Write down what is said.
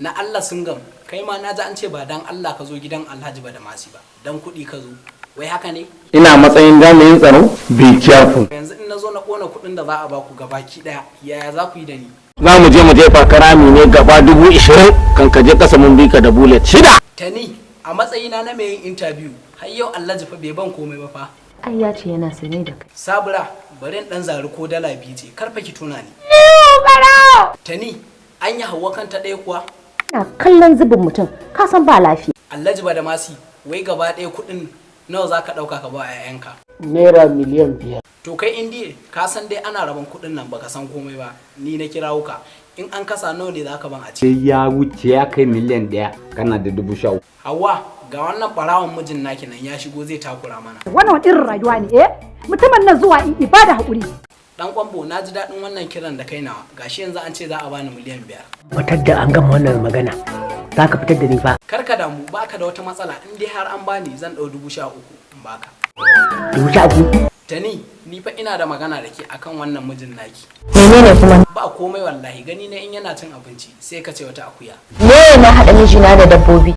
na Allah sun gam kai ma na ji an ce ba dan Allah ka zo gidan Alhaji Badamasi ba dan kuɗi ka zo wai haka ne ina matsayin jami'in tsaro be careful. yanzu in na zo na kona kuɗin da za a baku gabaki daya yaya za ku yi da ni Za mu je mu jefa karami ne gaba 20,000 kan ka je kasa mun bi ka da bullet 6. Tani a matsayina na mai yin interview har yau Alhaji fa bai ban komai ba fa ai ya ce yana sane da kai. Sabura bari in dan zari ko dala biyu ce karfa ki tuna ni Tani an yi hawa kanta ɗaya kuwa Ina kallon zubin mutum ka san ba lafiya. Alhaji Badamasi wai gaba ɗaya kuɗin nawa za ka ɗauka ka ba a 'ya'yanka Naira miliyan 5. to kai indiya ka san dai ana rabon kuɗin nan baka san komai ba ni na kirawo ka in an kasa nawa ne za ka ban a ci sai ya wuce ya kai miliyan 1 kana da 13,000. Hawa ga wannan ɓarawon mijin naki nan ya shigo zai takura mana Wannan wani irin rayuwa ne mutumin nan zuwa ibada haƙuri. dan kwambo na ji daɗin wannan kiran da kai nawa gashi yanzu an ce za a bani miliyan 5 fitar da an gama wannan magana za ka fitar da ni fa kar ka damu baka da wata matsala in dai har an bani zan ɗau 13,000 in baka 13,000. Tani ni fa ina da magana da ke akan wannan mijin naki Menene kuma? ba komai wallahi gani na in yana cin abinci sai ka ce wata akuya Me na haɗa mijina da dabbobi?